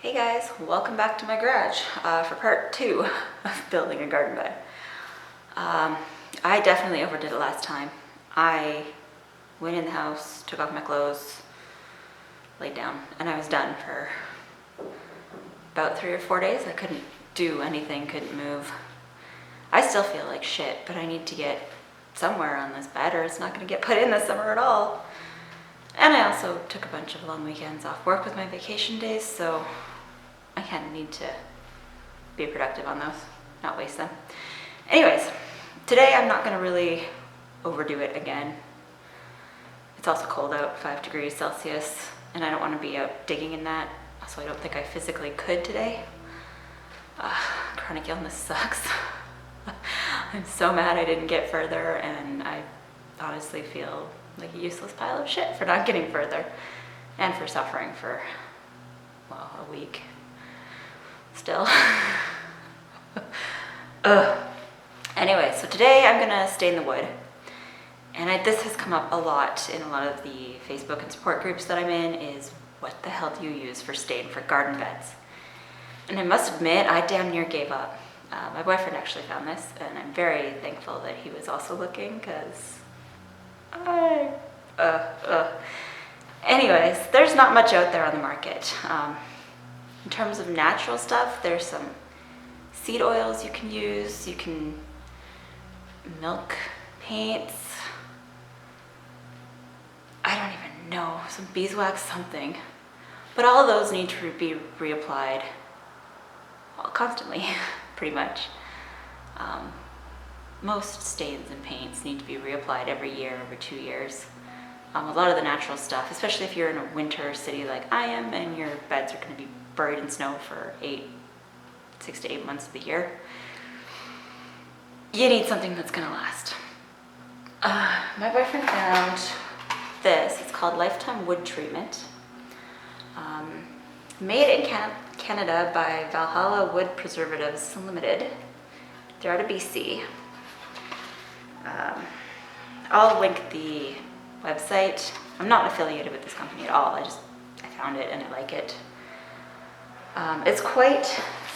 Hey guys, welcome back to my garage for part 2 of building a garden bed. I definitely overdid it last time. I went in the house, took off my clothes, laid down, and I was done for about 3 or 4 days. I couldn't do anything, couldn't move. I still feel like shit, but I need to get somewhere on this bed or it's not going to get put in this summer at all. And I also took a bunch of long weekends off work with my vacation days, so I kind of need to be productive on those, not waste them. Anyways, today I'm not going to really overdo it again. It's also cold out, 5 degrees Celsius, and I don't want to be out digging in that, so I don't think I physically could today. Chronic illness sucks. I'm so mad I didn't get further, and I honestly feel like a useless pile of shit for not getting further and for suffering for, well, a week still. Anyway, so today I'm gonna stay in the wood, and this has come up a lot in a lot of the Facebook and support groups that I'm in, is what the hell do you use for stain for garden beds? And I must admit, I damn near gave up. My boyfriend actually found this, and I'm very thankful that he was also looking, because anyways, there's not much out there on the market. In terms of natural stuff, there's some seed oils you can use. You can milk paints. I don't even know, some beeswax something. But all of those need to be reapplied, well, constantly, pretty much. Most stains and paints need to be reapplied every year, every 2 years. A lot of the natural stuff, especially if you're in a winter city like I am and your beds are going to be buried in snow for 6 to 8 months of the year, you need something that's going to last. My boyfriend found this. It's called Lifetime Wood Treatment. Made in Canada by Valhalla Wood Preservatives Limited. They're out of BC. I'll link the website. I'm not affiliated with this company at all. I found it and I like it. It's quite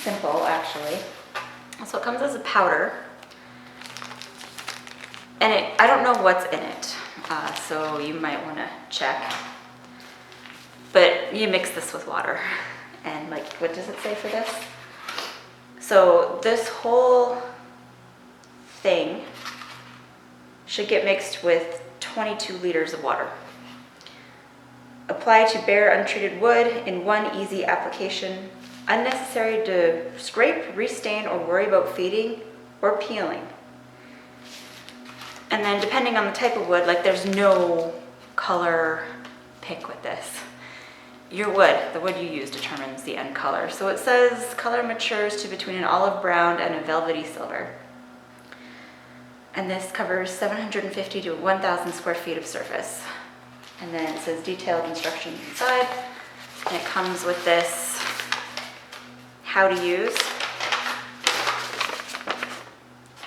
simple, actually. So it comes as a powder, and I don't know what's in it, so you might want to check. But you mix this with water, and what does it say for this? So this whole thing should get mixed with 22 liters of water. Apply to bare untreated wood in one easy application. Unnecessary to scrape, restain, or worry about fading or peeling. And then depending on the type of wood, there's no color pick with this. Your wood, the wood you use, determines the end color. So it says color matures to between an olive brown and a velvety silver. And this covers 750 to 1,000 square feet of surface. And then it says detailed instructions inside. And it comes with this how to use.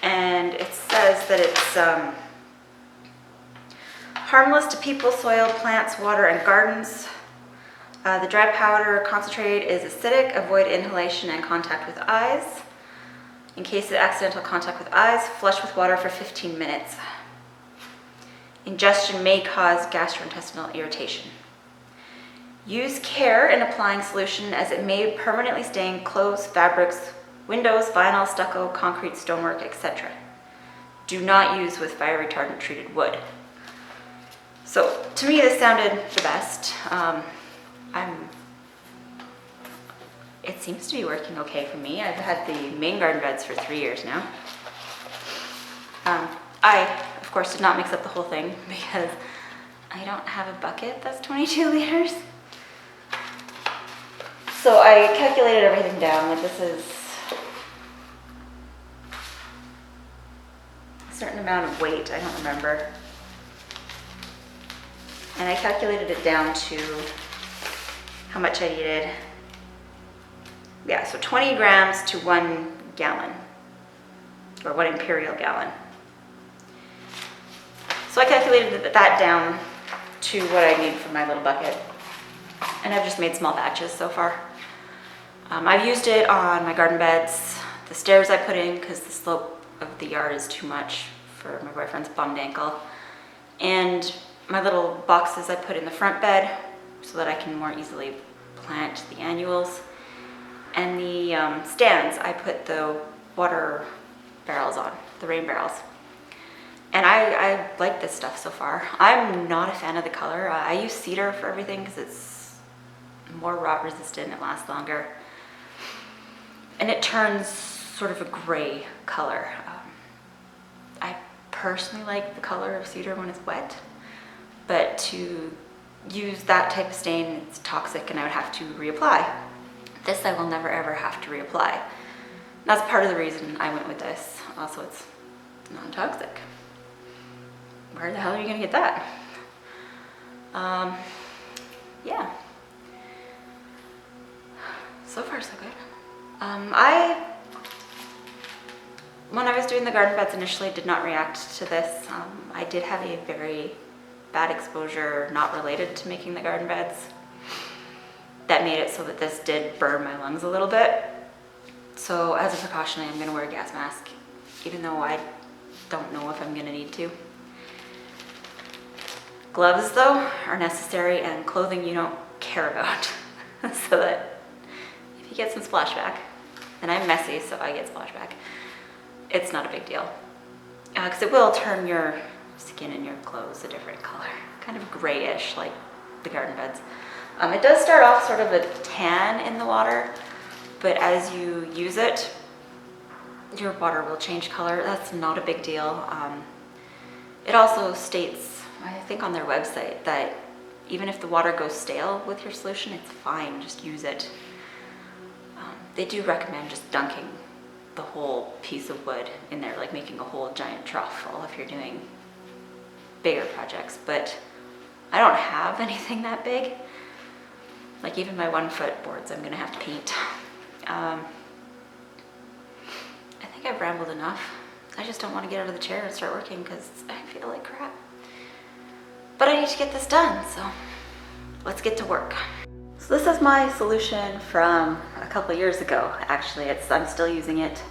And it says that it's harmless to people, soil, plants, water, and gardens. The dry powder concentrate is acidic. Avoid inhalation and contact with eyes. In case of accidental contact with eyes, flush with water for 15 minutes. Ingestion may cause gastrointestinal irritation. Use care in applying solution, as it may permanently stain clothes, fabrics, windows, vinyl, stucco, concrete, stonework, etc. Do not use with fire retardant treated wood. So to me this sounded the best. It seems to be working okay for me. I've had the main garden beds for 3 years now. I, of course, did not mix up the whole thing because I don't have a bucket that's 22 liters. So I calculated everything down. This is a certain amount of weight, I don't remember. And I calculated it down to how much I needed. Yeah, so 20 grams to 1 gallon, or 1 imperial gallon. So I calculated that down to what I need for my little bucket. And I've just made small batches so far. I've used it on my garden beds, the stairs I put in because the slope of the yard is too much for my boyfriend's bummed ankle, and my little boxes I put in the front bed so that I can more easily plant the annuals, and the stands I put the water barrels on, the rain barrels. And I like this stuff so far. I'm not a fan of the color. I use Cedar for everything because it's more rot resistant, it lasts longer. And it turns sort of a gray color. I personally like the color of Cedar when it's wet, but to use that type of stain, it's toxic and I would have to reapply. This I will never ever have to reapply. That's part of the reason I went with this. Also, it's non-toxic. Where the hell are you gonna get that? Yeah. So far, so good. When I was doing the garden beds initially, did not react to this. I did have a very bad exposure not related to making the garden beds that made it so that this did burn my lungs a little bit. So as a precaution, I'm gonna wear a gas mask, even though I don't know if I'm gonna need to. Gloves though are necessary, and clothing you don't care about. So that if you get some splashback, and I'm messy so I get splashback, it's not a big deal. Because it will turn your skin and your clothes a different color, kind of grayish like the garden beds. It does start off sort of a tan in the water, but as you use it, your water will change color. That's not a big deal. It also states, I think on their website, that even if the water goes stale with your solution, it's fine, just use it. They do recommend just dunking the whole piece of wood in there, like making a whole giant trough full if you're doing bigger projects, but I don't have anything that big. Like even my 1-foot boards I'm gonna have to paint. I think I've rambled enough. I just don't want to get out of the chair and start working because I feel like crap. But I need to get this done, so let's get to work. So this is my solution from a couple years ago. Actually, I'm still using it.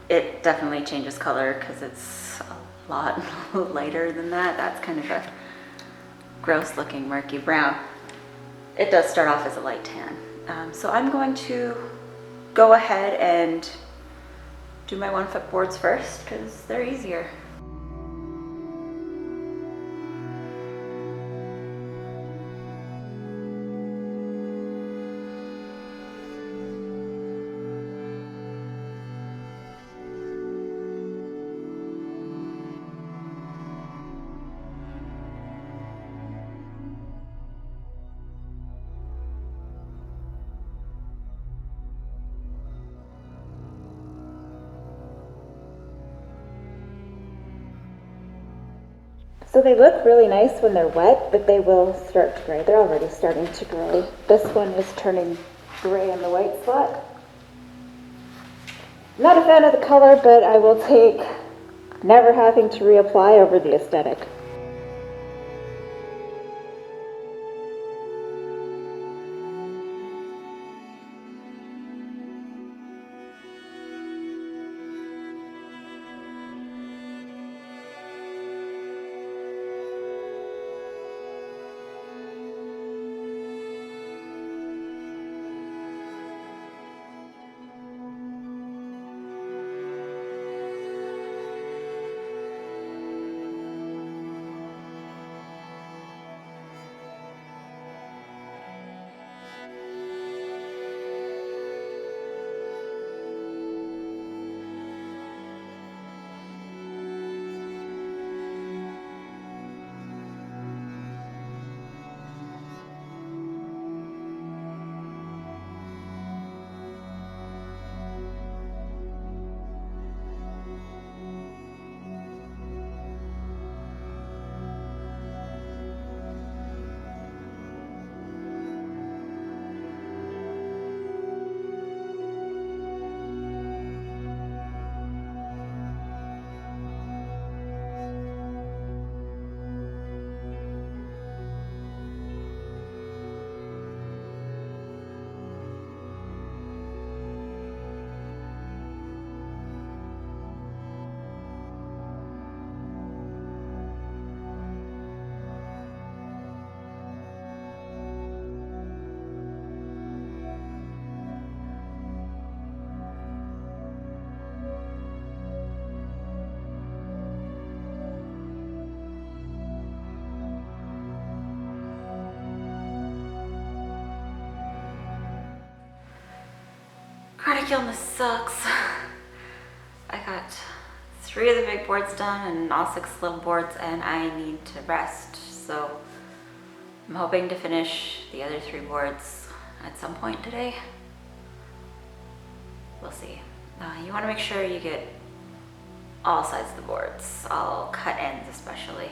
It definitely changes color because it's a lot lighter than that. That's kind of a gross looking murky brown. It does start off as a light tan. So I'm going to go ahead and do my 1-foot boards first because they're easier. So they look really nice when they're wet, but they will start to gray. They're already starting to gray. This one is turning gray on the white spot. Not a fan of the color, but I will take never having to reapply over the aesthetic. chronic illness sucks. I got 3 of the big boards done and all 6 little boards, and I need to rest. So I'm hoping to finish the other 3 boards at some point today. We'll see. You want to make sure you get all sides of the boards, all cut ends especially.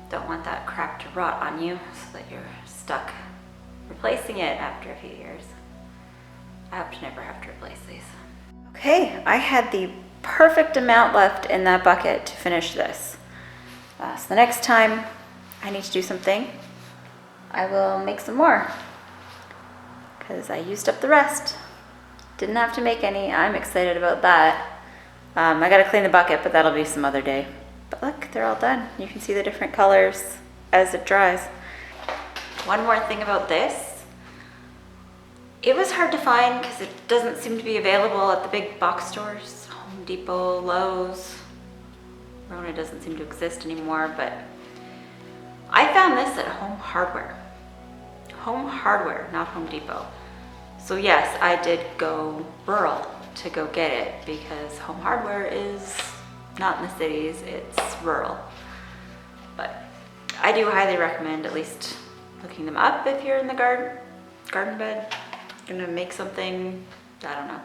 Don't want that crap to rot on you so that you're stuck replacing it after a few years. I hope to never have to replace these. Okay, I had the perfect amount left in that bucket to finish this. So the next time I need to do something, I will make some more because I used up the rest. Didn't have to make any. I'm excited about that. I gotta clean the bucket, but that'll be some other day. But look, they're all done. You can see the different colors as it dries. One more thing about this. It was hard to find because it doesn't seem to be available at the big box stores. Home Depot, Lowe's. Rona doesn't seem to exist anymore, but I found this at Home Hardware. Home Hardware, not Home Depot. So yes, I did go rural to go get it because Home Hardware is not in the cities, it's rural. But I do highly recommend at least looking them up if you're in the garden bed. Gonna make something, I don't know.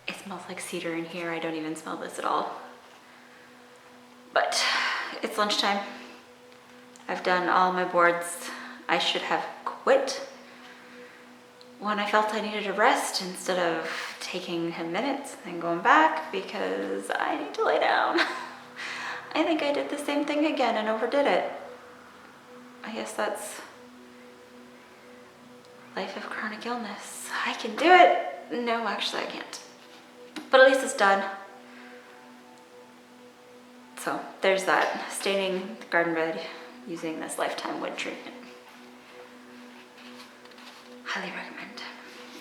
It smells like cedar in here. I don't even smell this at all. But it's lunchtime. I've done all my boards. I should have quit when I felt I needed a rest instead of taking 10 minutes and going back because I need to lay down. I think I did the same thing again and overdid it. I guess that's life of chronic illness. I can do it. No, actually I can't. But at least it's done. So there's that. Staining the garden bed using this lifetime wood treatment. Highly recommend.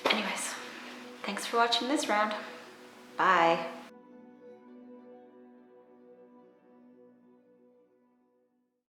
Anyways, thanks for watching this round. Bye.